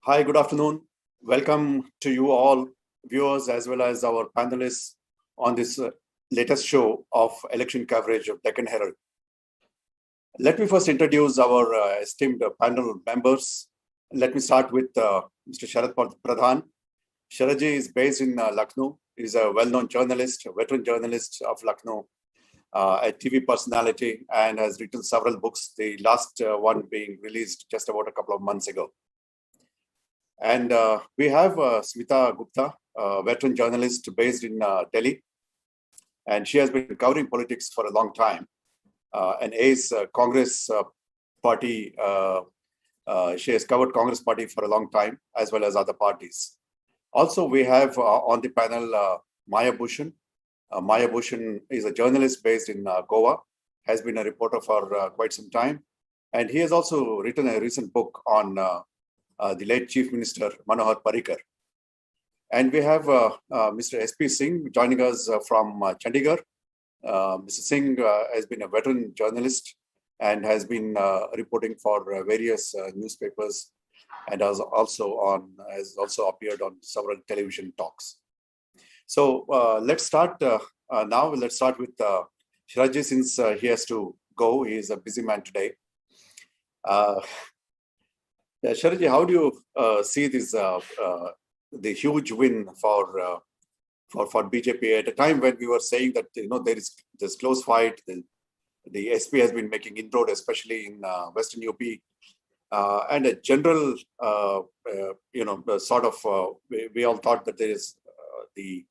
Hi, good afternoon. Welcome to you all, viewers, as well as our panelists on this latest show of election coverage of Deccan Herald. Let me first introduce our esteemed panel members. Let me start with Mr. Sharad Pradhan. Sharadji is based in Lucknow. He is a well-known journalist, a veteran journalist of Lucknow, a TV personality, and has written several books, the last one being released just about a couple of months ago. And we have Smitha Gupta, a veteran journalist based in Delhi. And she has been covering politics for a long time. And is Congress party, she has covered Congress party for a long time, as well as other parties. Also, we have on the panel Mayabhushan. Mayabhushan is a journalist based in Goa, has been a reporter for quite some time. And he has also written a recent book on the late Chief Minister Manohar Parrikar. And we have Mr. SP Singh joining us from Chandigarh. Mr. Singh has been a veteran journalist and has been reporting for various newspapers and has also appeared on several television talks. So let's start now. Let's start with Shiraji, since he has to go. He is a busy man today. Sharaji, how do you see this the huge win for BJP at a time when we were saying that there is this close fight? The SP has been making inroad, especially in Western UP, and a general sort of we all thought that there is the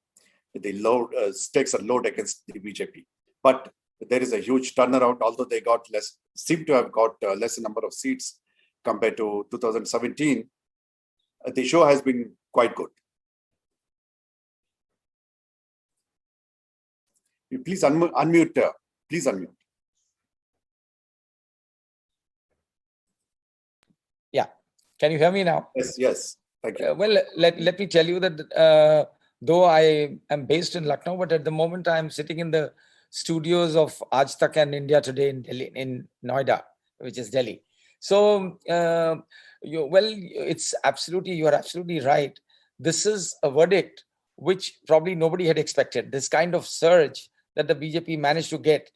low stakes are low against the BJP, but there is a huge turnaround. Although they seem to have got less number of seats compared to 2017, the show has been quite good. Please unmute. Please unmute. Yeah. Can you hear me now? Yes. Thank you. Well, let me tell you that though I am based in Lucknow, but at the moment I am sitting in the studios of Aaj Tak and India Today in Delhi, in Noida, which is Delhi. So, you are absolutely right. This is a verdict which probably nobody had expected. This kind of surge that the BJP managed to get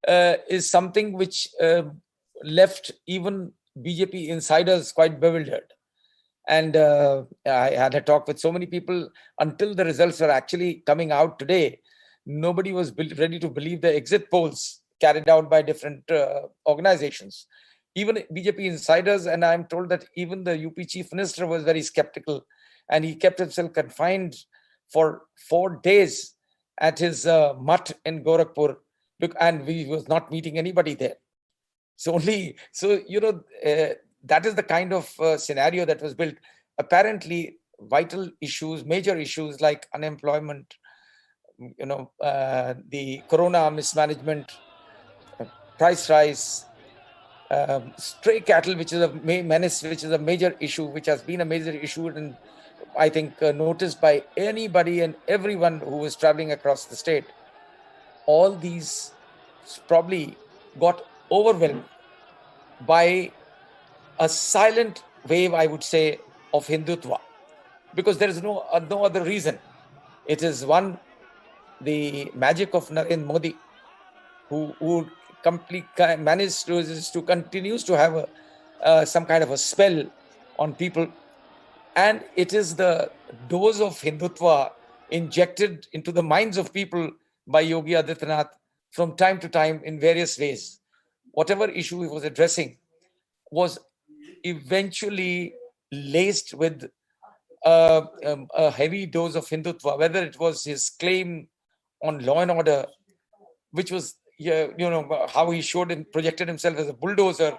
is something which left even BJP insiders quite bewildered. And I had a talk with so many people until the results were actually coming out today. Nobody was ready to believe the exit polls carried out by different organizations. Even BJP insiders, and I'm told that even the UP chief minister was very skeptical, and he kept himself confined for 4 days at his mutt in Gorakhpur, and he was not meeting anybody there. That is the kind of scenario that was built. Apparently, vital issues, major issues like unemployment, the corona mismanagement, price rise, stray cattle, which is a menace, which is a major issue, which has been a major issue, and I think noticed by anybody and everyone who was traveling across the state. All these probably got overwhelmed by a silent wave, I would say, of Hindutva, because there is no other reason. It is one, the magic of Narendra Modi, who continues to have some kind of a spell on people, and it is the dose of Hindutva injected into the minds of people by Yogi Adityanath from time to time in various ways. Whatever issue he was addressing was eventually laced with a heavy dose of Hindutva, whether it was his claim on law and order, which was how he showed and projected himself as a bulldozer,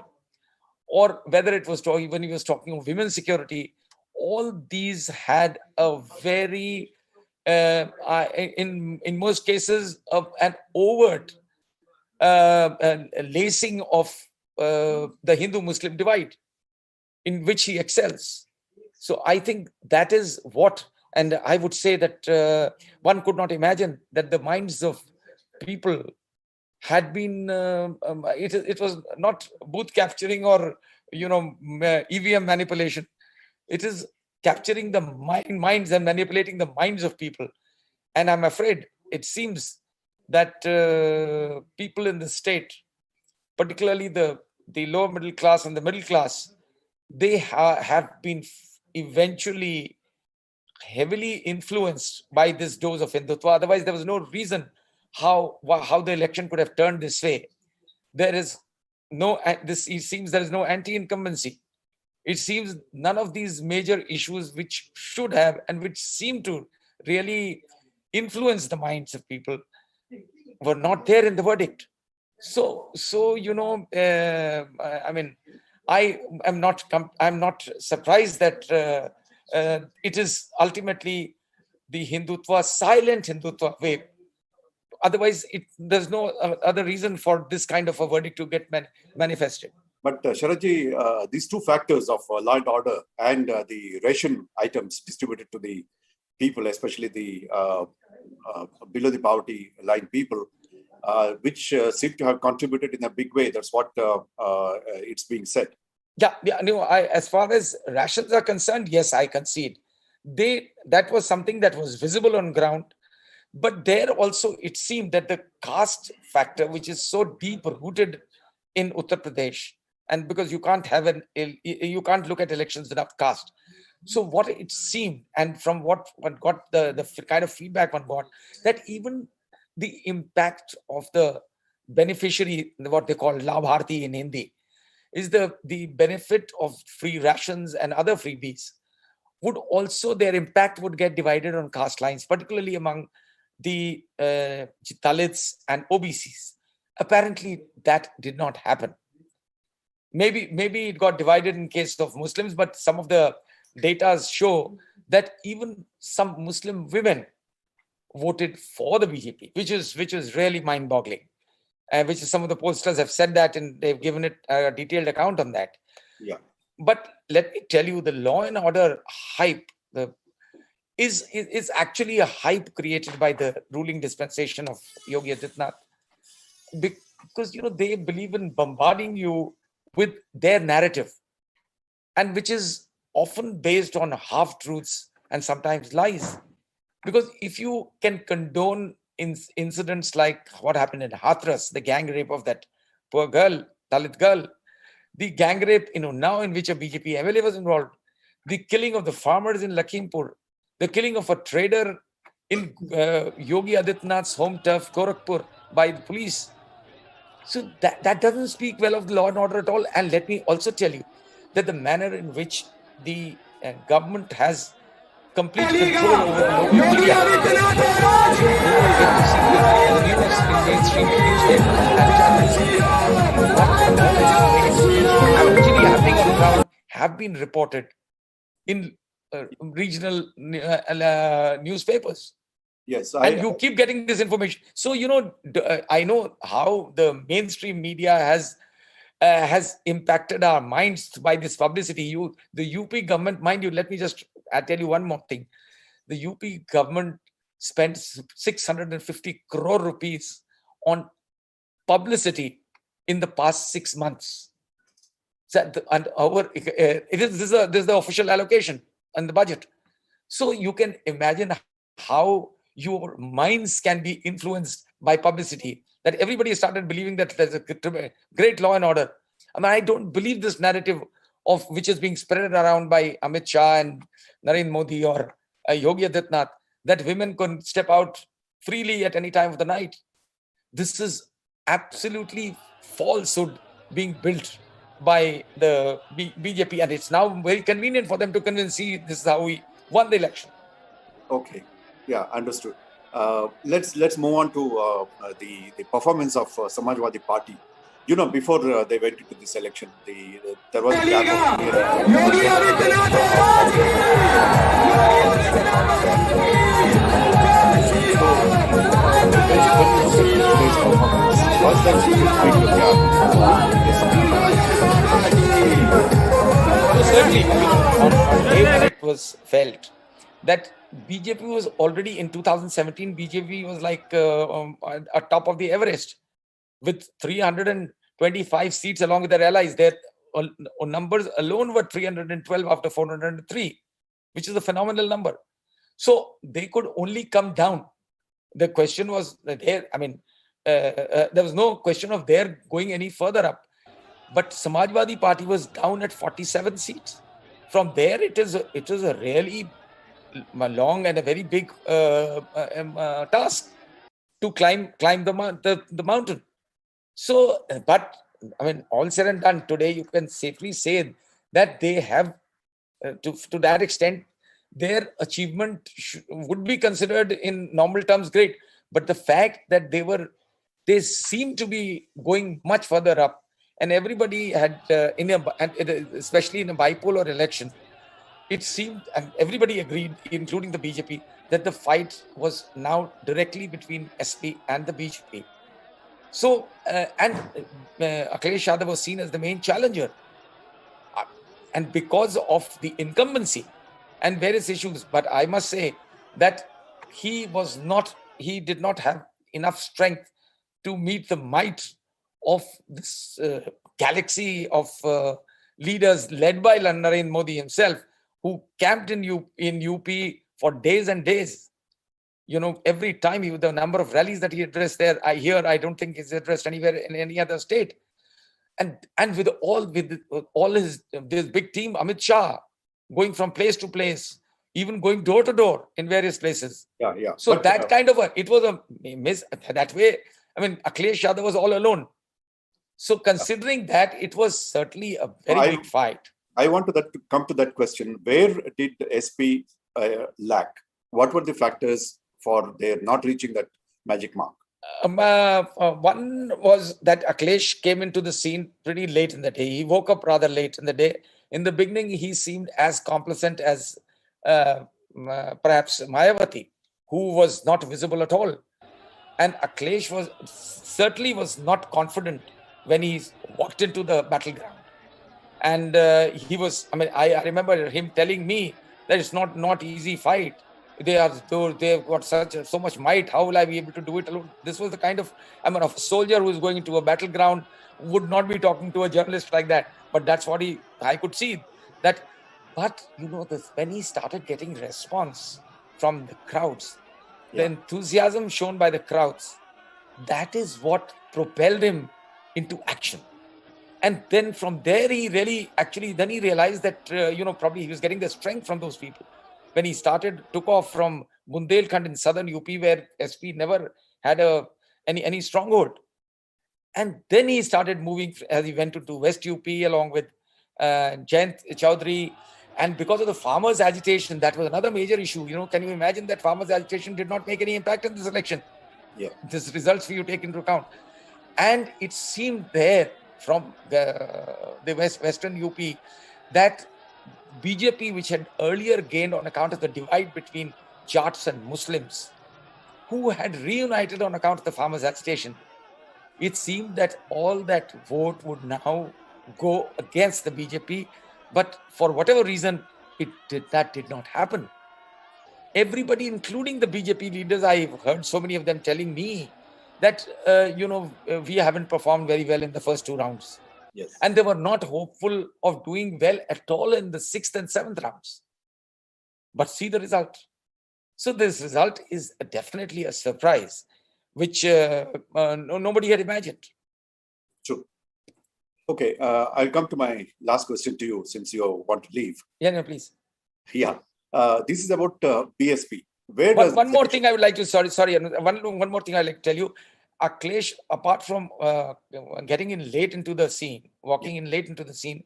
or whether it was when he was talking of women's security. All these had a very, in most cases, an overt lacing of the Hindu-Muslim divide, in which he excels. So I think that is what, and I would say that one could not imagine that the minds of people had been, it was not booth capturing or EVM manipulation. It is capturing the minds and manipulating the minds of people. And I'm afraid it seems that people in the state, particularly the lower middle class and the middle class, they have been eventually heavily influenced by this dose of Hindutva. Otherwise, there was no reason how the election could have turned this way. There is no, it seems there is no anti-incumbency. It seems none of these major issues which should have and which seem to really influence the minds of people were not there in the verdict. So I mean, I'm not surprised that it is ultimately the Hindutva, silent Hindutva wave. Otherwise, there's no other reason for this kind of a verdict to get manifested. But Sharadji, these two factors of law and order and the ration items distributed to the people, especially the below the poverty line people, which seem to have contributed in a big way. That's what it's being said. Yeah. No, as far as rations are concerned, yes, I concede. That was something that was visible on ground. But there also, it seemed that the caste factor, which is so deep rooted in Uttar Pradesh, and because you can't you can't look at elections without caste. So what it seemed, and from what got the kind of feedback one got, that even the impact of the beneficiary, what they call Labharti in Hindi, is the benefit of free rations and other freebies, would also, their impact would get divided on caste lines, particularly among the Dalits and OBCs. Apparently, that did not happen. Maybe it got divided in case of Muslims, but some of the data show that even some Muslim women voted for the BJP, which is really mind-boggling. Which some of the pollsters have said that, and they've given it a detailed account on that. Yeah. But let me tell you, the law and order hype is actually a hype created by the ruling dispensation of Yogi Adityanath, because they believe in bombarding you with their narrative, and which is often based on half-truths and sometimes lies. Because if you can condone incidents like what happened in Hathras, the gang rape of that poor girl, Dalit girl, the gang rape now in which a BJP MLA was involved, the killing of the farmers in Lakhimpur, the killing of a trader in Yogi Adityanath's home turf, Gorakhpur, by the police. So that doesn't speak well of the law and order at all. And let me also tell you that the manner in which the government has complete control over the local media. Mainstream newspapers and channels. What actually happening on the ground have been reported in regional newspapers. Yes, and you keep getting this information. So I know how the mainstream media has impacted our minds by this publicity. The UP government, mind you, let me just tell you one more thing. The UP government spent 650 crore rupees on publicity in the past 6 months. So, and this is the official allocation and the budget. So you can imagine how your minds can be influenced by publicity, that everybody started believing that there's a great law and order. I mean, I don't believe this narrative of which is being spread around by Amit Shah and Narendra Modi or Yogi Adityanath, that women can step out freely at any time of the night. This is absolutely falsehood being built by the BJP, and it's now very convenient for them to convince, see, this is how we won the election. Okay. Yeah, understood. Let's move on to the performance of Samajwadi Party. Before they went into this election, there was a gap certainly, on day when it was felt that BJP was already in 2017, BJP was like a top of the Everest with 325 seats along with their allies. Their numbers alone were 312 after 403, which is a phenomenal number. So they could only come down. The question was there. I mean, there was no question of their going any further up. But Samajwadi Party was down at 47 seats. From there, it is a really long and a very big task to climb the mountain. So, but I mean, all said and done, today you can safely say that they have, to that extent, their achievement would be considered in normal terms great. But the fact that they seem to be going much further up, and everybody had, especially in a bipolar election, it seemed, and everybody agreed, including the BJP, that the fight was now directly between SP and the BJP. So, Akhilesh Yadav was seen as the main challenger. And because of the incumbency and various issues, but I must say that he did not have enough strength to meet the might of this galaxy of leaders led by Narendra Modi himself, who camped in UP for days and days. Every time the number of rallies that he addressed there, I don't think he's addressed anywhere in any other state. And with all his this big team, Amit Shah, going from place to place, even going door to door in various places. Yeah. So but, kind of it was a miss that way. I mean, Akhilesh Yadav was all alone. So considering that, it was certainly a very big fight. I want to come to that question. Where did SP lack? What were the factors for their not reaching that magic mark? One was that Akhilesh came into the scene pretty late in the day. He woke up rather late in the day. In the beginning, he seemed as complacent as perhaps Mayavati, who was not visible at all. And Akhilesh certainly was not confident when he walked into the battleground. And I remember him telling me that it's not easy fight. They've got so much might. How will I be able to do it alone? This was the kind of, a soldier who is going into a battleground would not be talking to a journalist like that. But that's what I could see that. But when he started getting response from the crowds, the enthusiasm shown by the crowds, that is what propelled him into action. And then from there, he realized that, probably he was getting the strength from those people. When he took off from Bundelkhand in southern UP, where SP never had any stronghold. And then he started moving as he went into West UP along with Jayant Chaudhary. And because of the farmers' agitation, that was another major issue. Can you imagine that farmers' agitation did not make any impact in this election? Yeah. This results for you take into account. And it seemed there from the Western UP that BJP, which had earlier gained on account of the divide between Jats and Muslims, who had reunited on account of the farmers' agitation, it seemed that all that vote would now go against the BJP. But for whatever reason, that did not happen. Everybody, including the BJP leaders, I've heard so many of them telling me that, we haven't performed very well in the first two rounds. Yes. And they were not hopeful of doing well at all in the 6th and 7th rounds. But see the result. So this result is definitely a surprise, which nobody had imagined. True. Okay, I'll come to my last question to you since you want to leave. Yeah, no, please. Yeah. This is about BSP. One more thing I would like to, sorry. One more thing I'd like to tell you. Akhilesh, apart from getting in late into the scene, walking in late into the scene,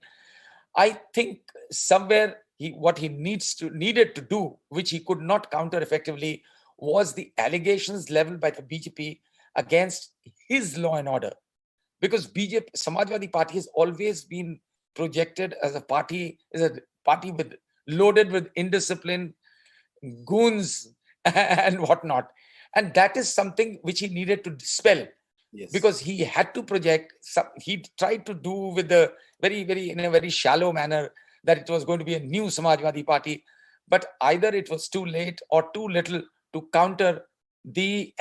I think somewhere what he needed to do, which he could not counter effectively, was the allegations leveled by the BJP against his law and order. Because Samajwadi Party has always been projected as a party loaded with indiscipline, goons, and whatnot. And that is something which he needed to dispel. Yes. Because he had to project, he tried to do with in a very shallow manner that it was going to be a new Samajwadi Party. But either it was too late or too little to counter the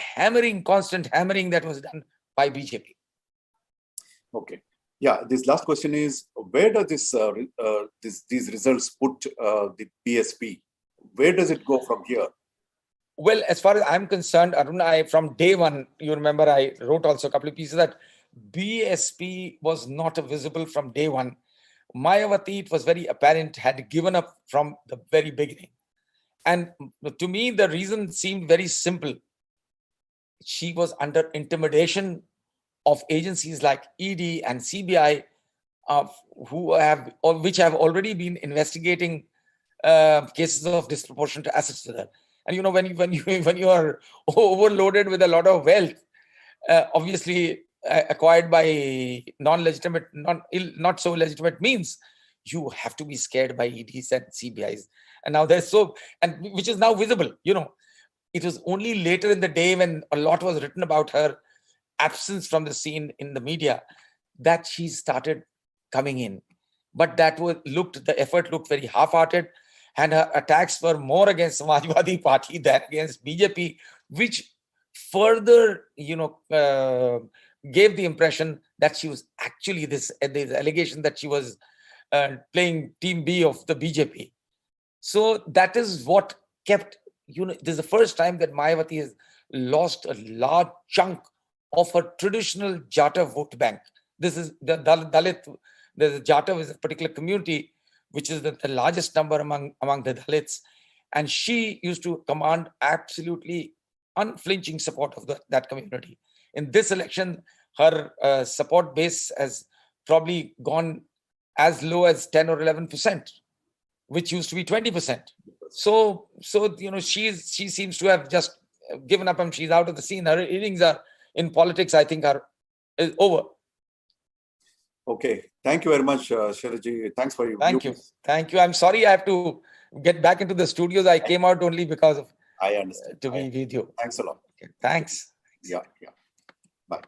constant hammering that was done by BJP. Okay. Yeah, this last question is, where does these results put the BSP? Where does it go from here? Well, as far as I'm concerned, Arun, from day one, you remember I wrote also a couple of pieces that BSP was not visible from day one. Mayavati, it was very apparent, had given up from the very beginning. And to me, the reason seemed very simple. She was under intimidation of agencies like ED and CBI, which have already been investigating cases of disproportionate assets to her. And when you are overloaded with a lot of wealth, obviously acquired by non-legitimate, not so legitimate means, you have to be scared by EDs and CBIs. And now which is now visible. It was only later in the day, when a lot was written about her absence from the scene in the media, that she started coming in. But the effort looked very half-hearted, and her attacks were more against Samajwadi Party than against BJP, which further, gave the impression that she was actually this allegation that she was playing Team B of the BJP. So that is what kept, this is the first time that Mayavati has lost a large chunk of her traditional Jata vote bank. This is the Dalit. The Jata is a particular community which is the largest number among the Dalits, and she used to command absolutely unflinching support of that community. In this election, her support base has probably gone as low as 10 or 11%, which used to be 20%. So she seems to have just given up, and she's out of the scene. Her innings in politics, I think, is over. Okay, thank you very much, Sharaji. Thanks for your Thank you. I'm sorry I have to get back into the studios. I came out only because of I understand to be with you. Thanks a lot. Okay, thanks. Yeah. Bye.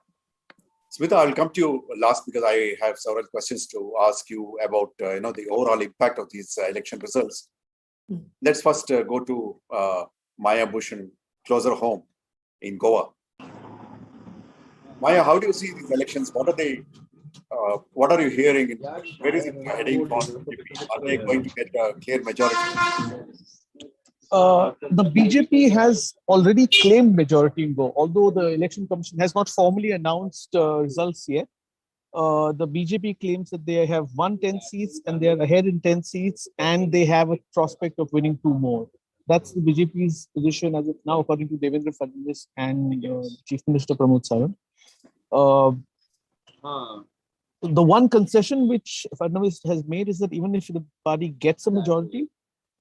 Smitha, I'll come to you last because I have several questions to ask you about the overall impact of these election results. Let's first go to Mayabhushan, closer home in Goa. Maya, how do you see these elections? What are you hearing? Where is it heading for BJP? Are they going to get a clear majority? The BJP has already claimed majority in Goa, although the Election Commission has not formally announced results yet. The BJP claims that they have won 10 seats and they are ahead in 10 seats, and they have a prospect of winning 2 more. That's the BJP's position as of now, according to Devendra Fadnavis and Chief Minister Pramod Sawant. The one concession which Fadnavis has made is that even if the party gets a majority,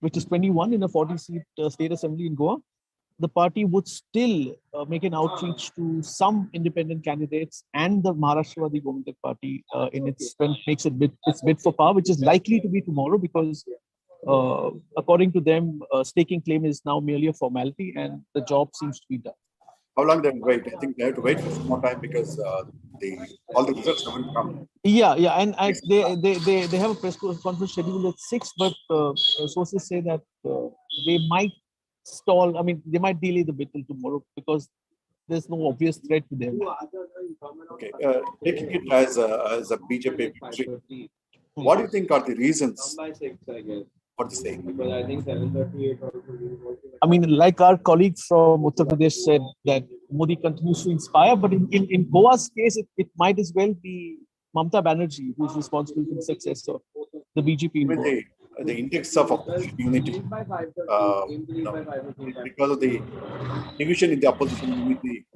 which is 21 in a 40-seat state assembly in Goa, the party would still make an outreach to some independent candidates and the Maharashtra Gomantak Party in its strength, makes its bid for power, which is likely to be tomorrow because, according to them, staking claim is now merely a formality and the job seems to be done. How long they will wait? I think they have to wait for some more time because all the results haven't come. Yeah, and they have a press conference scheduled at 6, but sources say that they might stall. I mean, they might delay the bid till tomorrow because there's no obvious threat to them. Okay, taking it as a BJP victory, what do you think are the reasons for the same? I mean, like our colleague from Uttar Pradesh said, that Modi continues to inspire, but in Goa's case, it might as well be Mamata Banerjee who's responsible for the success of the BJP in Goa. The index of opposition unity, because of the division in the opposition unity,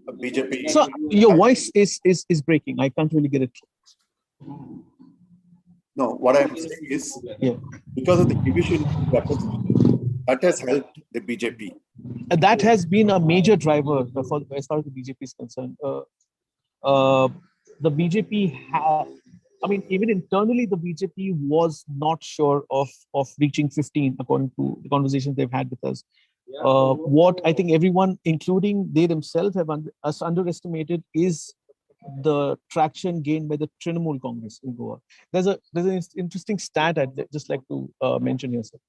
BJP. So your voice is breaking. I can't really get it. No, what I'm saying is, because of the division in the opposition, that has helped the BJP. That has been a major driver as far as the BJP is concerned. The BJP even internally, the BJP was not sure of reaching 15, according to the conversations they've had with us. What I think everyone, including they themselves, have underestimated is the traction gained by the Trinamool Congress in Goa. There's an interesting stat I'd just like to mention here, sir.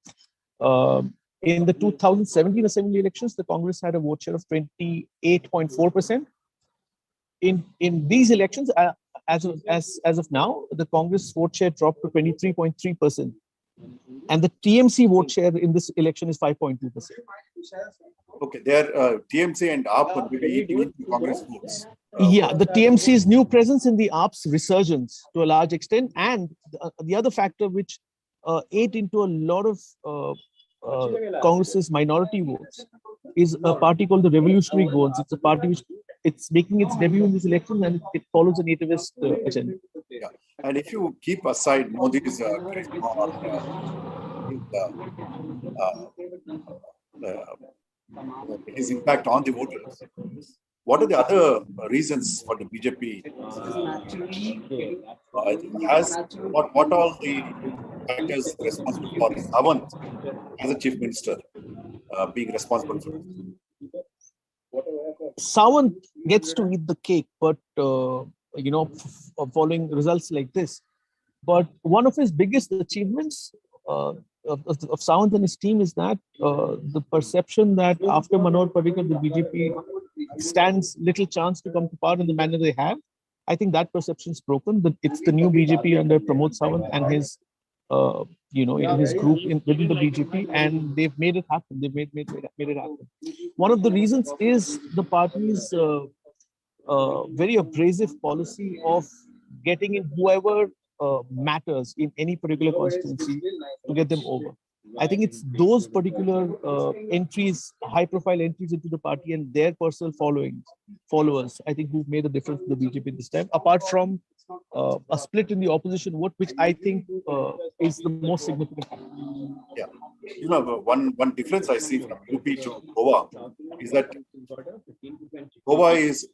In the 2017 assembly elections, the Congress had a vote share of 28.4%. In these elections, as of now, the Congress vote share dropped to 23.3%. And the TMC vote share in this election is 5.2%. Okay, there TMC and AAP would be eating into Congress votes. Yeah, the TMC's new presence in the AAP's resurgence to a large extent, and the other factor which ate into a lot of Congress's minority votes is a party called the Revolutionary Goans. It's a party which it's making its debut in this election, and it follows a nativist agenda. Yeah, and if you keep aside Modi's charisma or his impact on the voters, what are the other reasons for the BJP? What all the factors responsible for Sawant as a chief minister being responsible for it? Sawant gets to eat the cake, but following results like this. But one of his biggest achievements of Sawant and his team is that the perception that after Manoj Parrikar, the BJP stands little chance to come to power in the manner they have. I think that perception is broken. But it's the new BJP under Pramod Sawant and his, his group within the BJP, and they've made it happen. They've made it happen. One of the reasons is the party's very abrasive policy of getting in whoever matters in any particular constituency to get them over. I think it's those particular entries, high-profile entries into the party and their personal followers, I think, who've made a difference to the BJP this time, apart from a split in the opposition vote, which I think is the most significant. Yeah. One difference I see from UP to Goa is that Goa is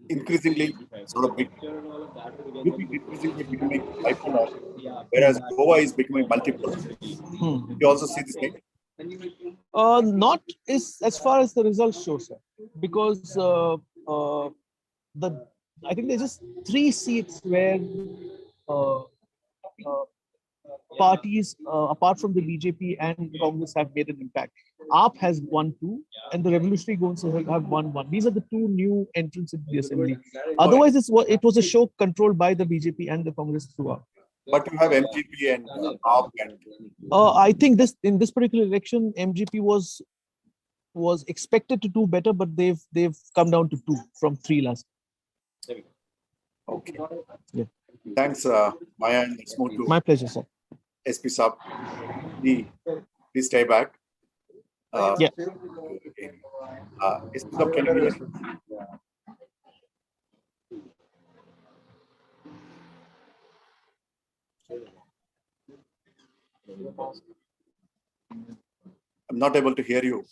increasingly sort of big. UP is increasingly becoming bipolar, whereas Goa is becoming multiple. You also see this thing? Not as far as the results show, sir, because I think there's just 3 seats where parties, apart from the BJP and Congress, have made an impact. AAP has won 2, and the Revolutionary Goans have won 1. These are the 2 new entrants into the assembly. Otherwise, it was a show controlled by the BJP and the Congress throughout. But you have MGP and AAP and. I think in this particular election, MGP was expected to do better, but they've come down to 2 from 3 last. Okay. Yeah. Thanks, Maya. And let's move to my pleasure, sir. SP Sab. Please stay back. Yeah. SP Sab, can you hear me? I'm not able to hear you.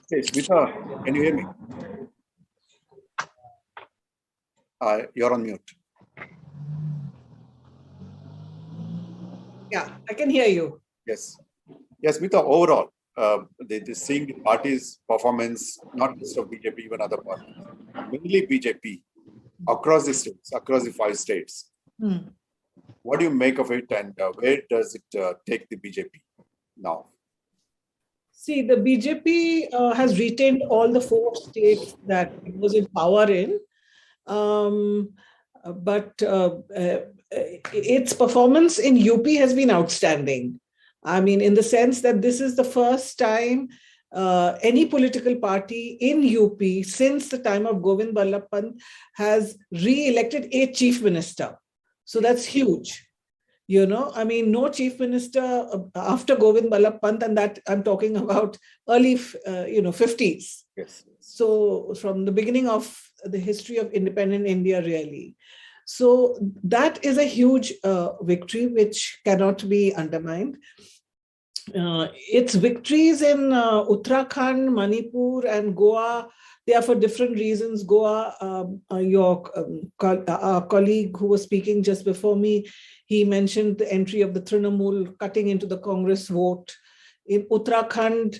Hey, Smitha, can you hear me? You're on mute. Yeah, I can hear you. Yes. Yes, Smitha, overall, seeing the party's performance, not just of BJP, even other parties, mainly BJP, across the states, across the 5 states. What do you make of it, and where does it take the BJP now? See, the BJP has retained all the 4 states that it was in power in, but its performance in UP has been outstanding. I mean, in the sense that this is the first time any political party in UP since the time of Govind Ballabh Pant has re-elected a chief minister. So that's huge. I mean, no chief minister after Govind Ballabh Pant, and that I'm talking about early, 50s. Yes. So from the beginning of the history of independent India, really. So that is a huge victory, which cannot be undermined. Its victories in Uttarakhand, Manipur, and Goa, they are for different reasons. Goa, our colleague who was speaking just before me, he mentioned the entry of the Trinamool cutting into the Congress vote. In Uttarakhand,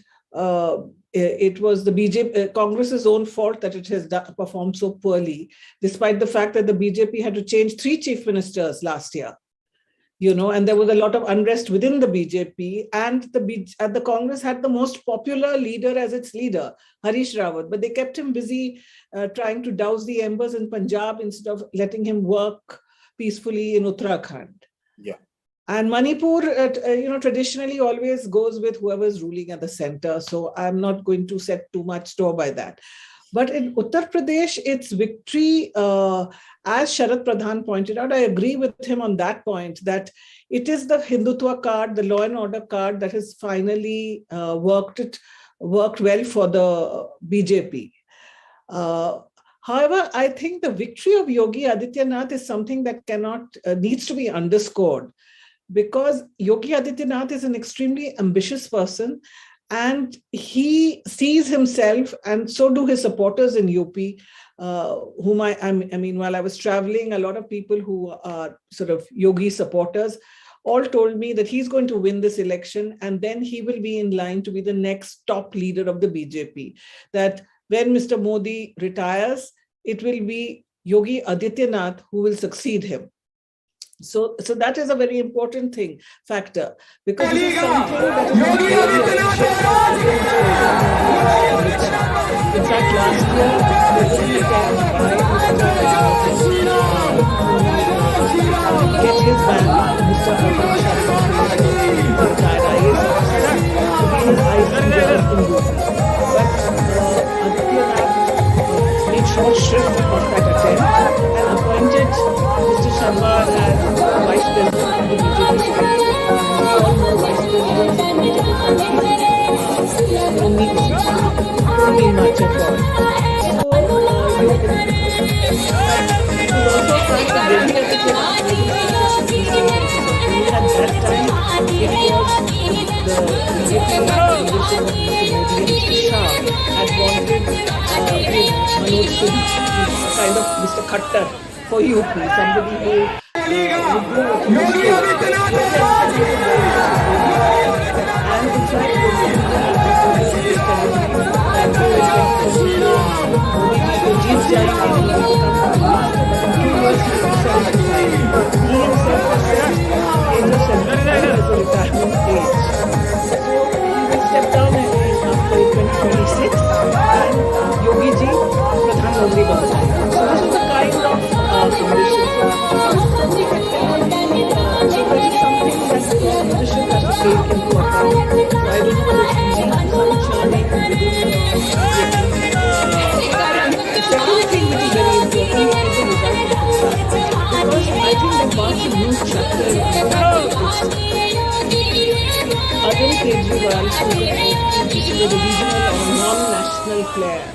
it was the BJP, Congress's own fault that it has performed so poorly, despite the fact that the BJP had to change 3 chief ministers last year. and there was a lot of unrest within the BJP, and the Congress had the most popular leader as its leader, Harish Rawat, but they kept him busy trying to douse the embers in Punjab instead of letting him work peacefully in Uttarakhand. Yeah. And Manipur, traditionally always goes with whoever's ruling at the center. So I'm not going to set too much store by that. But in Uttar Pradesh, its victory, as Sharad Pradhan pointed out, I agree with him on that point, that it is the Hindutva card, the law and order card, that has finally worked well for the BJP. However, I think the victory of Yogi Adityanath is something that needs to be underscored, because Yogi Adityanath is an extremely ambitious person, and he sees himself, and so do his supporters in UP, whom I mean, while I was traveling, a lot of people who are sort of Yogi supporters all told me that he's going to win this election, and then he will be in line to be the next top leader of the BJP. That when Mr. Modi retires, it will be Yogi Adityanath who will succeed him. So that is a very important factor, because this is something that is not really in fact, last year, the get his man, Mr. Arun BS, retired IAS officer, to be his eyes in UP. But Adityanath made short shrift of that attempt and appointed Mr. Sharma as Vice President of the BJP side. We all know Vice President of the BJP don't mean much at all. So, it was also trying to bring it at that time, it was the BJP leadership of Mr. Modi and Mr. Shah had wanted Manoj Singh, kind of Mr. Khattar for UP, somebody who would do what he was doing. And in fact, जीत जाएंगे, he himself as a retirement age. So he will step down after 2026, and Yogi ji Pradhan Mantri ban jayega. So this is the kind of condition. So that is something that the opposition has to take into account. So I don't know whether it will lead to some churning within the second thing which is very important is the result of the because I think there was a new chapter in politics. Arun Kejriwal, who is a regional or non-national player,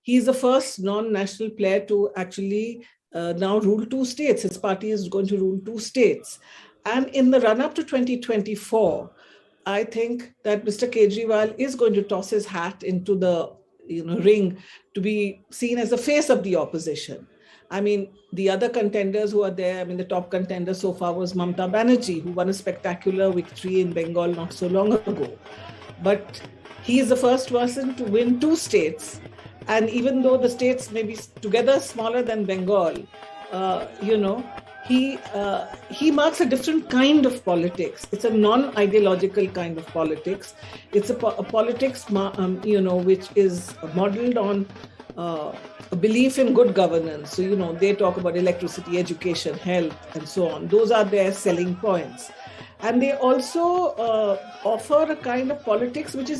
he is the first non-national player to actually now rule 2 states. His party is going to rule 2 states. And in the run-up to 2024, I think that Mr. Kejriwal is going to toss his hat into the ring to be seen as the face of the opposition. I mean, the other contenders who are there, the top contender so far was Mamata Banerjee, who won a spectacular victory in Bengal not so long ago. But he is the first person to win 2 states. And even though the states may be together smaller than Bengal, he marks a different kind of politics. It's a non-ideological kind of politics. It's a politics, which is modeled on a belief in good governance. So, they talk about electricity, education, health, and so on. Those are their selling points. And they also offer a kind of politics which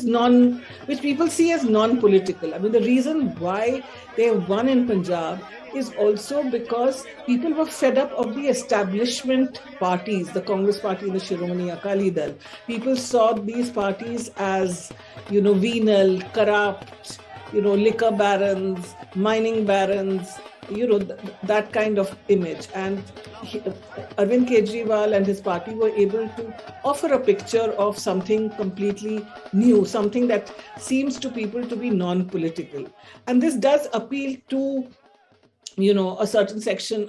people see as non-political. The reason why they won in Punjab is also because people were fed up of the establishment parties, the Congress party and the Shiromani Akali Dal. People saw these parties as, venal, corrupt, liquor barons, mining barons, that kind of image. And Arvind Kejriwal and his party were able to offer a picture of something completely new, something that seems to people to be non-political. And this does appeal to, a certain section,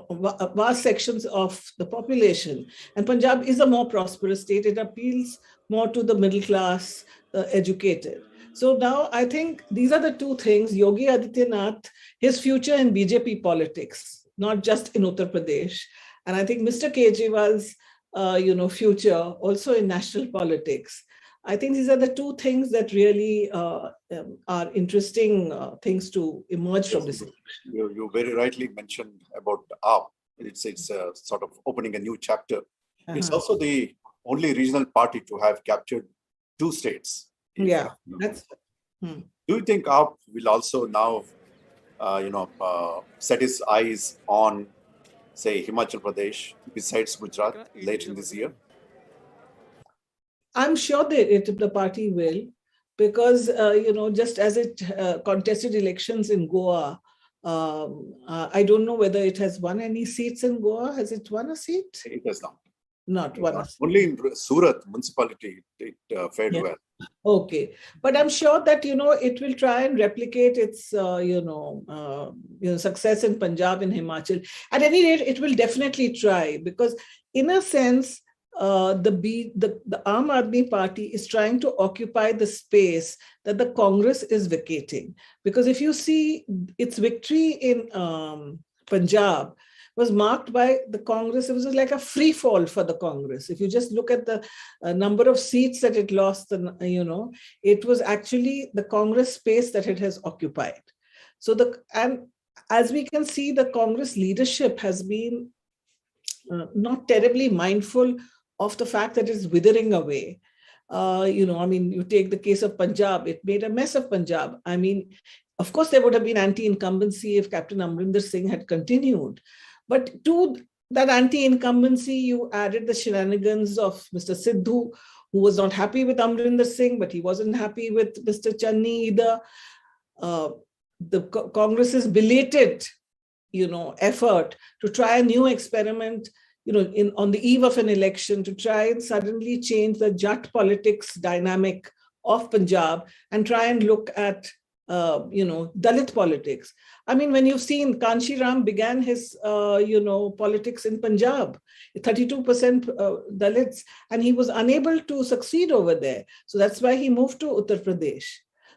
vast sections of the population. And Punjab is a more prosperous state. It appeals more to the middle class, educated. So now I think these are the 2 things. Yogi Adityanath, his future in BJP politics, not just in Uttar Pradesh, And I think Mr. Kejriwal's, future also in national politics. I think these are the two things that really are interesting things to emerge from this. You very rightly mentioned about AAP. It's sort of opening a new chapter. It's also the only regional party to have captured 2 states. Yeah, that's. Do you think AAP will also now, set its eyes on, say, Himachal Pradesh besides Gujarat later in this year? I'm sure that the party will, because just as it contested elections in Goa, I don't know whether it has won any seats in Goa. Has it won a seat? It has not. Not one. Only in Surat municipality it fared well. Okay, but I'm sure that it will try and replicate its success in Punjab and Himachal. At any rate, it will definitely try, because in a sense, the Aam Aadmi Party is trying to occupy the space that the Congress is vacating. Because if you see its victory in Punjab was marked by the Congress. It was like a free fall for the Congress. If you just look at the number of seats that it lost, it was actually the Congress space that it has occupied. So and as we can see, the Congress leadership has been not terribly mindful of the fact that it's withering away. You take the case of Punjab, it made a mess of Punjab. Of course, there would have been anti-incumbency if Captain Amrinder Singh had continued. But to that anti-incumbency, you added the shenanigans of Mr. Sidhu, who was not happy with Amrinder Singh, but he wasn't happy with Mr. Channi either. The Congress's belated, effort to try a new experiment, on the eve of an election, to try and suddenly change the Jat politics dynamic of Punjab and try and look at Dalit politics. When you've seen Kanshi Ram began his, politics in Punjab, 32% Dalits, and he was unable to succeed over there. So that's why he moved to Uttar Pradesh.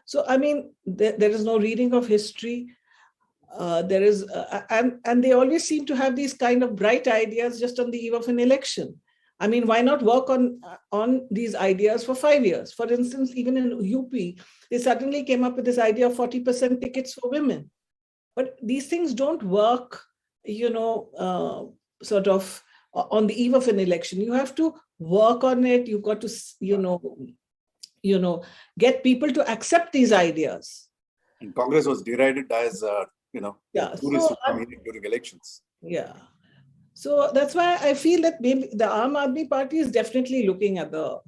So, there is no reading of history. There is, and they always seem to have these kind of bright ideas just on the eve of an election. Why not work on these ideas for 5 years? For instance, even in UP, they suddenly came up with this idea of 40% tickets for women. But these things don't work, sort of on the eve of an election. You have to work on it. You've got to, get people to accept these ideas. And Congress was derided as, tourists who come in during elections. Yeah. So that's why I feel that maybe the Aam Aadmi Party is definitely looking at the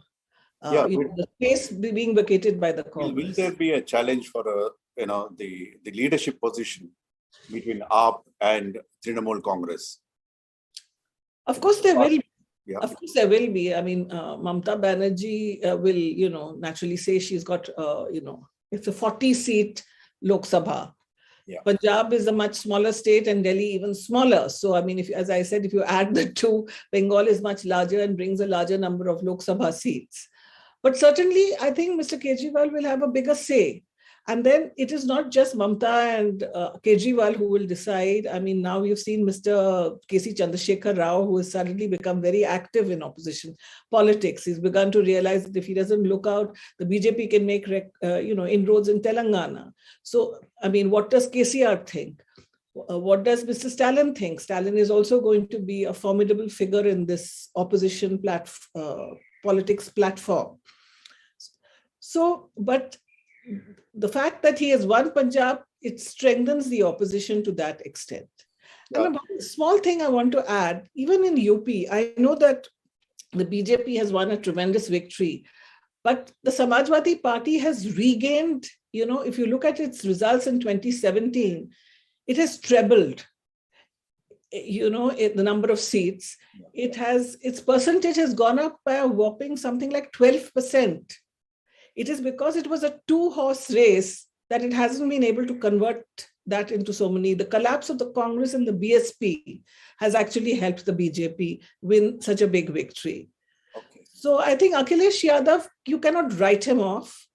space being vacated by the Congress. Will there be a challenge for the leadership position between AAP and Trinamool Congress? Of course there will. Yeah. Of course there will be. Mamata Banerjee will, naturally say she's got, it's a 40-seat Lok Sabha. Yeah. Punjab is a much smaller state and Delhi even smaller. So, as I said, if you add the two, Bengal is much larger and brings a larger number of Lok Sabha seats. But certainly, I think Mr. Kejriwal will have a bigger say. And then it is not just Mamata and Kejriwal who will decide. Now you've seen Mr. K.C. Chandrasekhar Rao, who has suddenly become very active in opposition politics. He's begun to realize that if he doesn't look out, the BJP can make inroads in Telangana. So, what does KCR think? What does Mr. Stalin think? Stalin is also going to be a formidable figure in this opposition politics platform. So, but the fact that he has won Punjab, it strengthens the opposition to that extent. Yeah. And one small thing I want to add, even in UP, I know that the BJP has won a tremendous victory, but the Samajwadi Party has regained, if you look at its results in 2017, it has trebled, the number of seats. Its percentage has gone up by a whopping something like 12%. It is because it was a 2-horse race that it hasn't been able to convert that into so many. The collapse of the Congress and the BSP has actually helped the BJP win such a big victory. Okay. So I think Akhilesh Yadav, you cannot write him off.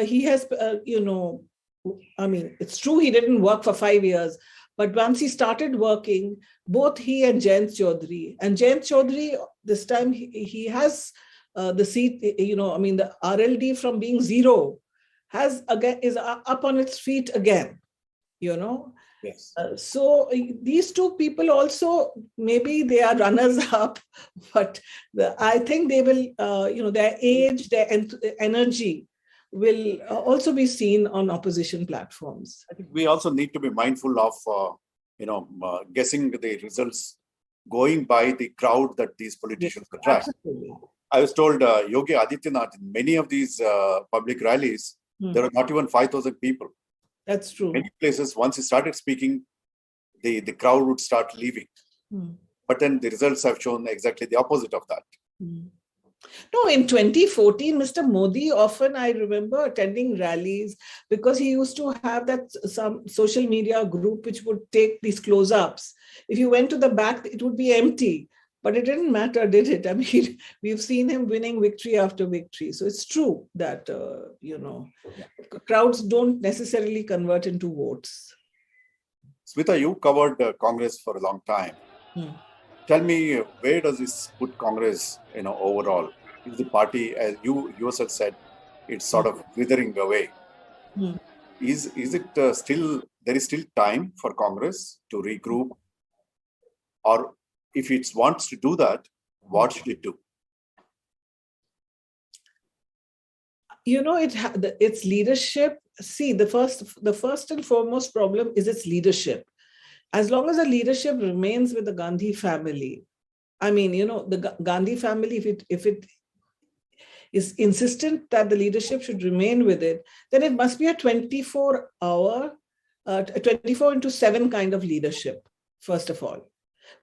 He has, it's true he didn't work for 5 years, But once he started working, both he and Jayant Chaudhary, this time he has the seat, the RLD from being zero is up on its feet again, Yes. So these two people also, maybe they are runners up, but I think they will, their age, their energy will also be seen on opposition platforms. I think we also need to be mindful of, guessing the results going by the crowd that these politicians attract. Absolutely. I was told Yogi Adityanath, in many of these public rallies, there are not even 5,000 people. That's true. Many places, once he started speaking, the crowd would start leaving. But then the results have shown exactly the opposite of that. No, in 2014, Mr. Modi, often I remember attending rallies because he used to have some social media group which would take these close-ups. If you went to the back, it would be empty. But it didn't matter, did it? I mean, we've seen him winning victory after victory. So it's true that, crowds don't necessarily convert into votes. Smitha, you covered Congress for a long time. Tell me, where does this put Congress, overall? Is the party, as you yourself said, it's sort of withering away. Is it still, there is still time for Congress to regroup? Or if it wants to do that, what should it do? Its leadership. See, the first and foremost problem is its leadership. As long as the leadership remains with the Gandhi family, the Gandhi family, if it is insistent that the leadership should remain with it, then it must be a 24-hour, 24/7 kind of leadership, first of all,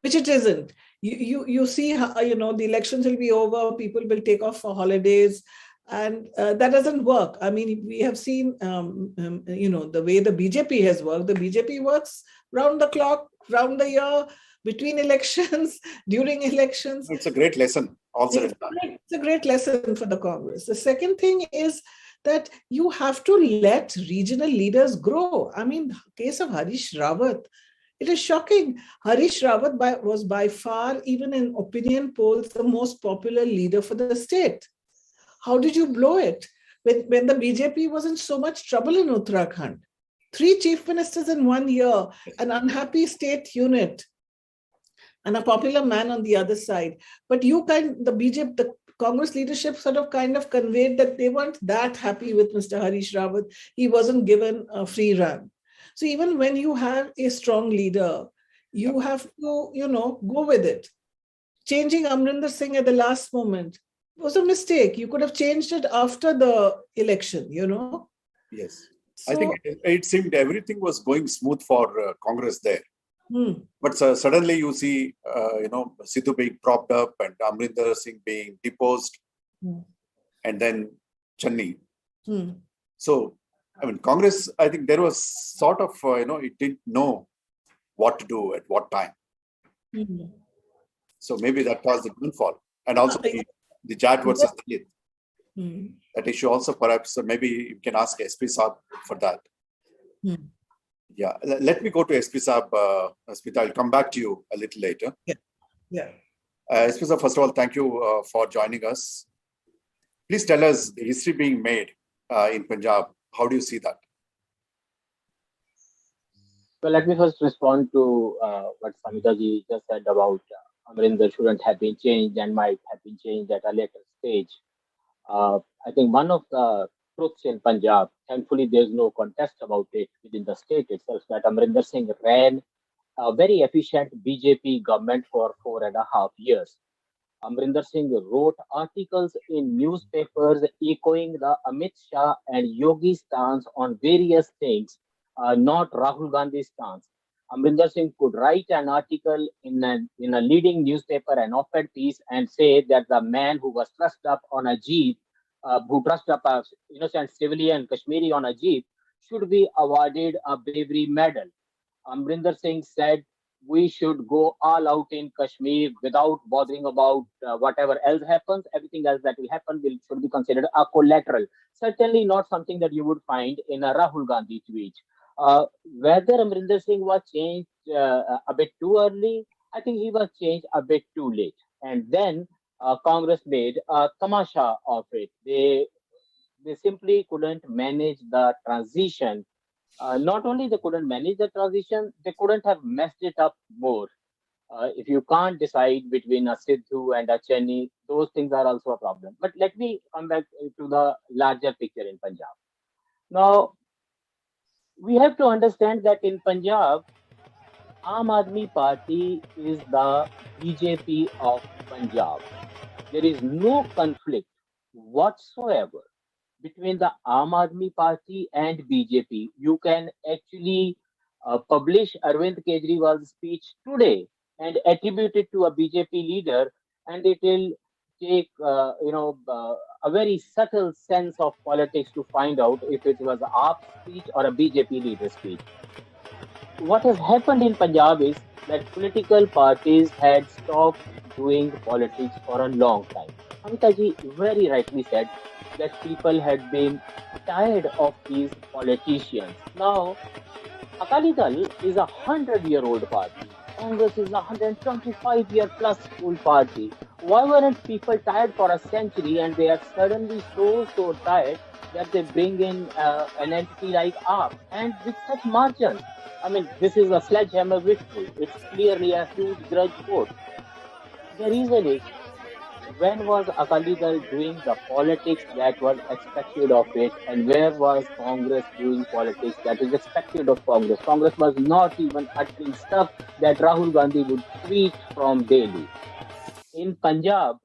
which it isn't. You see how, the elections will be over, people will take off for holidays, and that doesn't work. I mean, we have seen, the way the BJP has worked. The BJP works round the clock, round the year, between elections, during elections. It's a great lesson. It's a great lesson for the Congress. The second thing is that you have to let regional leaders grow. I mean, the case of Harish Rawat, it is shocking. Harish Rawat was by far, even in opinion polls, the most popular leader for the state. How did you blow it? When the BJP was in so much trouble in Uttarakhand, 3 chief ministers in 1 year, an unhappy state unit, and a popular man on the other side. But the Congress leadership kind of conveyed that they weren't that happy with Mr. Harish Rawat. He wasn't given a free run. So even when you have a strong leader, you have to, go with it. Changing Amrinder Singh at the last moment was a mistake. You could have changed it after the election, Yes. So, I think it seemed everything was going smooth for Congress there. But suddenly you see, Sidhu being propped up and Amrinder Singh being deposed, and then Channi. So, Congress, I think there was sort of, it didn't know what to do at what time. So maybe that was the downfall. And also the Jat versus Dalit. That issue also, perhaps, maybe you can ask SP Saab for that. Yeah, let me go to SP Saab. Smitha, I'll come back to you a little later. Yeah. SP Saab, first of all, thank you for joining us. Please tell us the history being made in Punjab. How do you see that? Well, let me first respond to what Smitha ji just said about Amrinder shouldn't have been changed and might have been changed at a later stage. I think one of the truths in Punjab, thankfully there's no contest about it within the state itself, that Amrinder Singh ran a very efficient BJP government for 4.5 years. Amrinder Singh wrote articles in newspapers echoing the Amit Shah and Yogi stance on various things, not Rahul Gandhi's stance. Amrinder Singh could write an article in a leading newspaper, an op-ed piece, and say that the man who was trussed up on a jeep, who trussed up an innocent civilian Kashmiri on a jeep, should be awarded a bravery medal. Amrinder Singh said we should go all out in Kashmir without bothering about whatever else happens. Everything else that will happen should be considered a collateral. Certainly not something that you would find in a Rahul Gandhi tweet. Whether Amrinder Singh was changed a bit too early, I think he was changed a bit too late. And then Congress made a tamasha of it. They simply couldn't manage the transition. Not only they couldn't manage the transition, they couldn't have messed it up more. If you can't decide between a Sidhu and a Chenni, those things are also a problem. But let me come back to the larger picture in Punjab. Now, we have to understand that in Punjab, Aam Aadmi Party is the BJP of Punjab. There is no conflict whatsoever between the Aam Aadmi Party and BJP. You can actually publish Arvind Kejriwal's speech today and attribute it to a BJP leader, and it will take a very subtle sense of politics to find out if it was a AAP speech or a BJP leader speech. What has happened in Punjab is that political parties had stopped doing politics for a long time. Amitaji very rightly said that people had been tired of these politicians. Now, Akali Dal is a 100-year-old party. Congress is a 125-year plus old party. Why weren't people tired for a century and they are suddenly so tired that they bring in an entity like AAP and with such margins? I mean, this is a sledgehammer victory. It's clearly a huge grudge vote. The reason is, when was Akali Dal doing the politics that was expected of it, and where was Congress doing politics that is expected of Congress? Congress was not even uttering stuff that Rahul Gandhi would tweet from Delhi. In Punjab,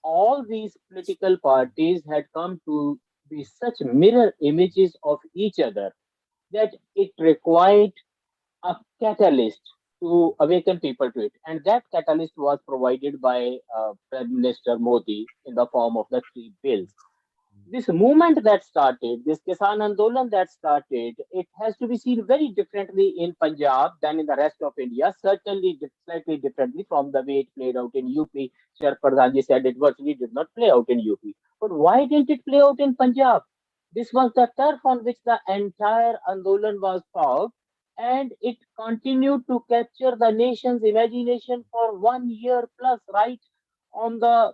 all these political parties had come to be such mirror images of each other that it required a catalyst to awaken people to it. And that catalyst was provided by Prime Minister Modi in the form of the three bills. This movement that started, this Kisan Andolan that started, it has to be seen very differently in Punjab than in the rest of India, certainly slightly differently from the way it played out in UP. Sharad Pradhanji said it virtually did not play out in UP. But why didn't it play out in Punjab? This was the turf on which the entire Andolan was fought, and it continued to capture the nation's imagination for 1 year plus, right on the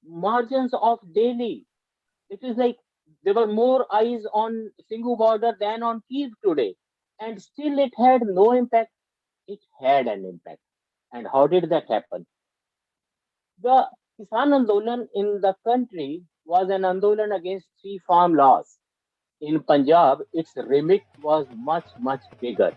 margins of Delhi. It is like there were more eyes on Singhu border than on Kiev today, and still it had no impact. It had an impact. And how did that happen? The Kisan Andolan in the country was an Andolan against three farm laws. In Punjab, its remit was much bigger.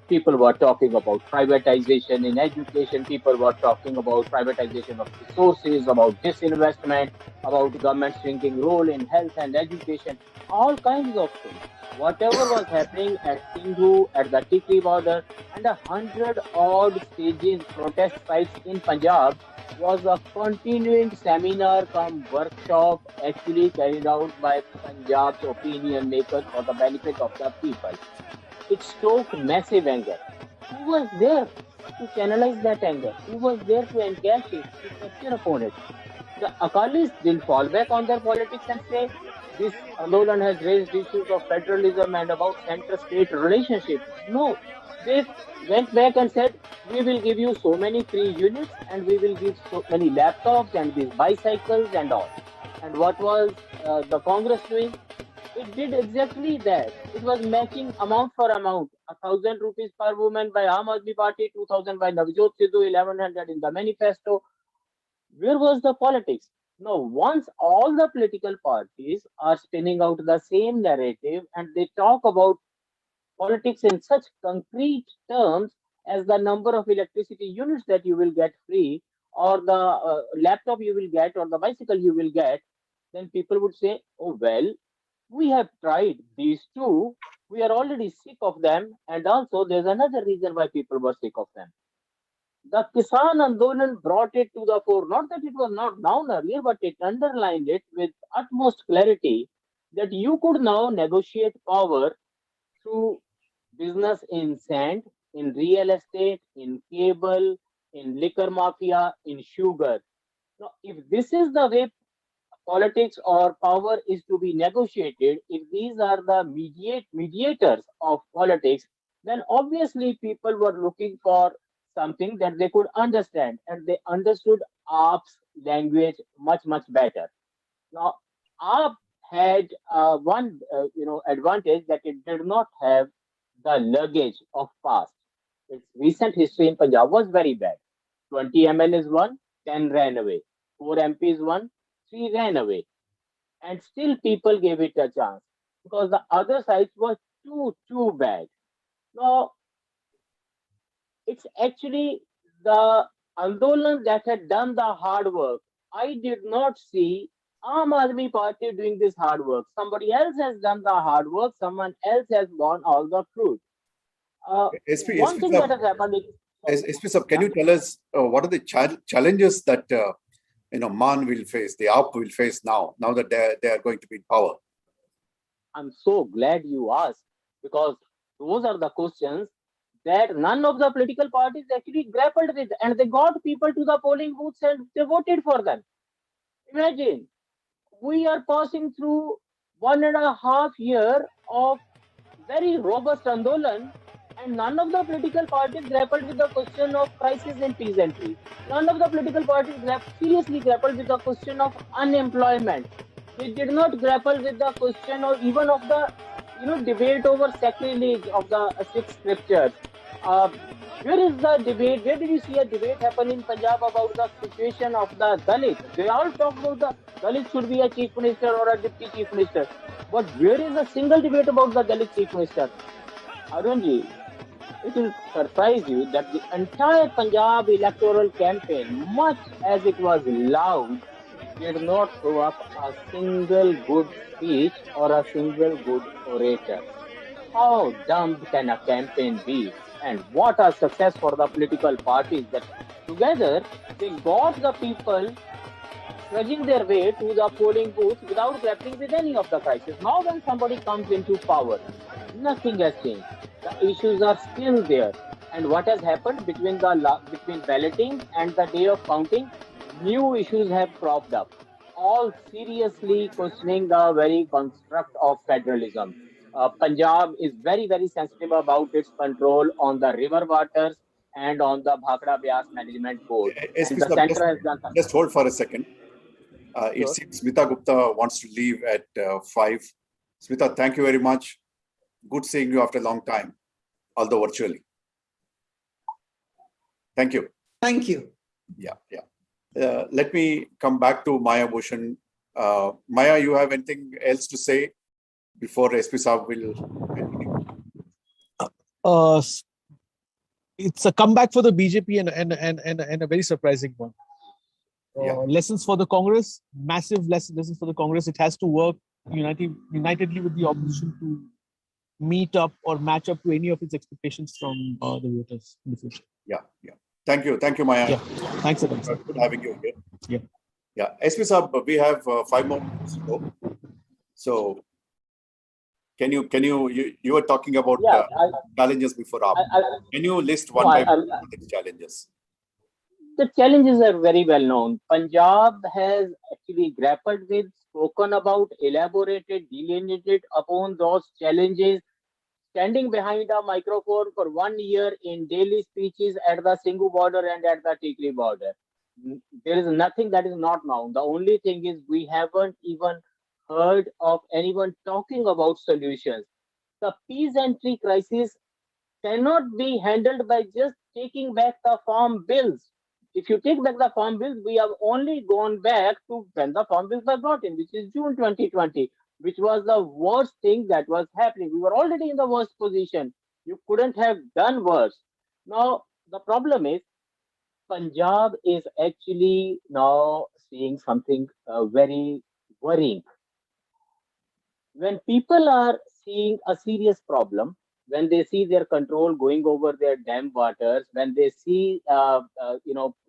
People were talking about privatization in education. People were talking about privatization of resources, about disinvestment, about government shrinking role in health and education, all kinds of things. Whatever was happening at Singhu, at the Tikri border, and 100 odd stages protest sites in Punjab was a continuing seminar come workshop actually carried out by Punjab's opinion makers for the benefit of the people. It stoked massive anger. Who was there to channelize that anger? Who was there to encash it, to capture upon it? The Akalis didn't fall back on their politics and say, this Andolan has raised issues of federalism and about center-state relationships. No, they went back and said, we will give you so many free units and we will give so many laptops and these bicycles and all. And what was the Congress doing? It did exactly that. It was matching amount for amount. 1,000 rupees per woman by Aam Aadmi Party, 2,000 by Navjot Sidhu, 1,100 in the manifesto. Where was the politics? Now, once all the political parties are spinning out the same narrative and they talk about politics in such concrete terms as the number of electricity units that you will get free, or the laptop you will get, or the bicycle you will get, then people would say, oh, well, we have tried these two. We are already sick of them. And also, there's another reason why people were sick of them. The Kisan Andolan brought it to the fore. Not that it was not known earlier, but it underlined it with utmost clarity that you could now negotiate power through business in sand, in real estate, in cable, in liquor mafia, in sugar. Now, if this is the way politics or power is to be negotiated, if these are the mediators of politics, then obviously people were looking for something that they could understand, and they understood AAP's language much better. Now, AAP had one advantage, that it did not have the luggage of past. Its recent history in Punjab was very bad. 20 MLAs won, 10 ran away. 4 MPs won, 3 ran away. And still people gave it a chance because the other sides were too bad. Now, it's actually the Andolan that had done the hard work. I did not see Aam Aadmi Party doing this hard work. Somebody else has done the hard work. Someone else has borne all the fruit. One thing that has happened is, SP sir, can you tell us what are the challenges that MAN will face, the AAP will face now that they are going to be in power? I'm so glad you asked, because those are the questions that none of the political parties actually grappled with, and they got people to the polling booths and they voted for them. Imagine, we are passing through 1.5 years of very robust Andolan, and none of the political parties grappled with the question of crisis in peasantry. None of the political parties seriously grappled with the question of unemployment. They did not grapple with the question of even of the debate over sacrilege of the 6 scriptures. Where is the debate? Where did you see a debate happen in Punjab about the situation of the Dalits? They all talk about the Dalits should be a chief minister or a deputy chief minister. But where is a single debate about the Dalit chief minister? Arunji, it will surprise you that the entire Punjab electoral campaign, much as it was loud, did not throw up a single good speech or a single good orator. How dumb can a campaign be? And what a success for the political parties that together they got the people trudging their way to the polling booth without grappling with any of the crisis. Now when somebody comes into power, nothing has changed. The issues are still there. And what has happened between balloting and the day of counting, new issues have cropped up, all seriously questioning the very construct of federalism. Punjab is very sensitive about its control on the river waters and on the Bhakra Byas Management Board. And the center has done something. Just hold for a second. It seems Smitha Gupta wants to leave at 5. Smitha, thank you very much. Good seeing you after a long time, although virtually. Thank you. Thank you. Yeah. Let me come back to Mayabhushan. Maya, you have anything else to say before SP Saab will continue? It's a comeback for the BJP and a very surprising one. Lessons for the Congress, massive lessons for the Congress. It has to work unitedly with the opposition to meet up or match up to any of its expectations from the voters in the future. Yeah. Thank you, Maya. Yeah. Thanks again. Good having you here. Yeah. SP Saab, we have 5 more minutes to go. So, can you were talking about challenges before AAP. Can you list one by one of these challenges? The challenges are very well known. Punjab has actually grappled with, spoken about, elaborated, delineated upon those challenges, standing behind a microphone for 1 year in daily speeches at the Singh border and at the Tikri border. There is nothing that is not known. The only thing is we haven't even heard of anyone talking about solutions. The peasantry crisis cannot be handled by just taking back the farm bills. If you take back the farm bills, we have only gone back to when the farm bills were brought in, which is June 2020, which was the worst thing that was happening. We were already in the worst position. You couldn't have done worse. Now, the problem is Punjab is actually now seeing something very worrying. When people are seeing a serious problem, when they see their control going over their dam waters, when they see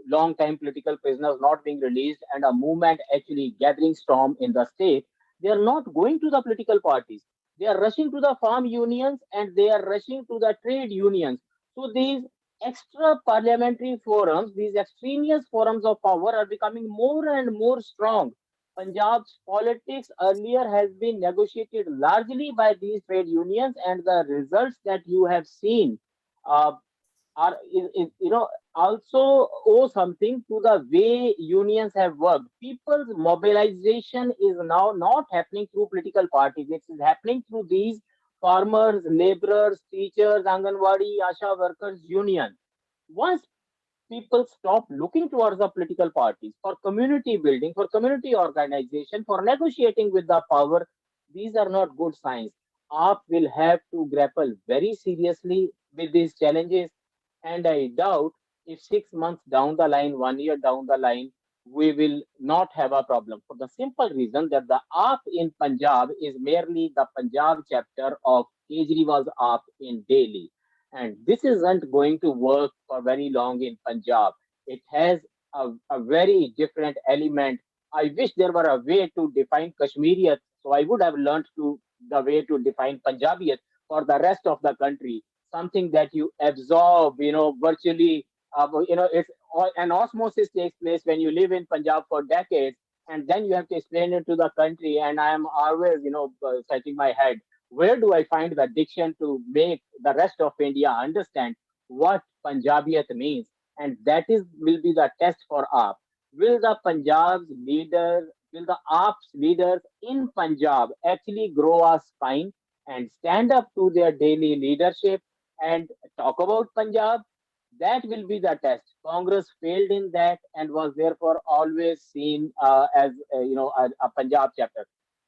long-time political prisoners not being released and a movement actually gathering storm in the state, they are not going to the political parties. They are rushing to the farm unions and they are rushing to the trade unions. So these extra parliamentary forums, these extraneous forums of power are becoming more and more strong. Punjab's politics earlier has been negotiated largely by these trade unions, and the results that you have seen uh, are also owe something to the way unions have worked. People's mobilization is now not happening through political parties. It is happening through these farmers, laborers, teachers, Anganwadi, Asha workers union. Once people stop looking towards the political parties for community building, for community organization, for negotiating with the power, these are not good signs. AAP will have to grapple very seriously with these challenges, and I doubt if 6 months down the line, 1 year down the line, we will not have a problem for the simple reason that the AAP in Punjab is merely the Punjab chapter of Kejriwal's AAP in Delhi. And this isn't going to work for very long in Punjab. It has a very different element. I wish there were a way to define Kashmiriyat, so I would have learned to the way to define Punjabiyat for the rest of the country. Something that you absorb, virtually. It's an osmosis takes place when you live in Punjab for decades, and then you have to explain it to the country. And I am always, scratching my head, where do I find the diction to make the rest of India understand what Punjabiyat means? And that is will be the test for AAP. Will the Punjab's leaders, will the AAP's leaders in Punjab actually grow a spine and stand up to their daily leadership and talk about Punjab? That will be the test. Congress failed in that and was therefore always seen as a Punjab chapter.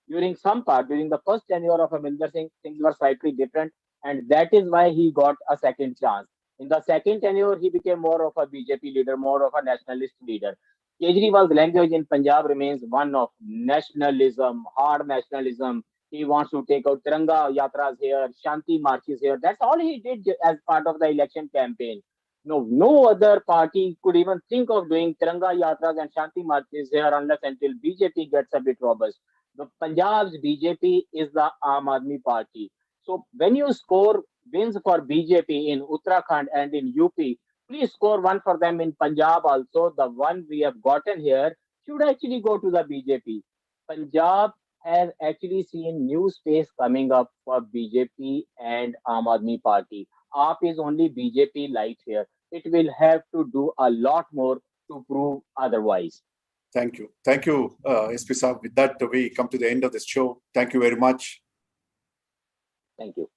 During the first tenure of Aminder Singh, things were slightly different, and that is why he got a second chance. In the second tenure, he became more of a BJP leader, more of a nationalist leader. Kejriwal's language in Punjab remains one of nationalism, hard nationalism. He wants to take out Tiranga Yatras here, Shanti marches here. That's all he did as part of the election campaign. No other party could even think of doing Tiranga Yatras and Shanti marches here unless until BJP gets a bit robust. The Punjab's BJP is the Aam Aadmi Party. So when you score wins for BJP in Uttarakhand and in UP, please score one for them in Punjab also. The one we have gotten here should actually go to the BJP. Punjab has actually seen new space coming up for BJP and Aam Aadmi Party. AAP is only BJP light here. It will have to do a lot more to prove otherwise. Thank you. Thank you, SP Saab. With that, we come to the end of this show. Thank you very much. Thank you.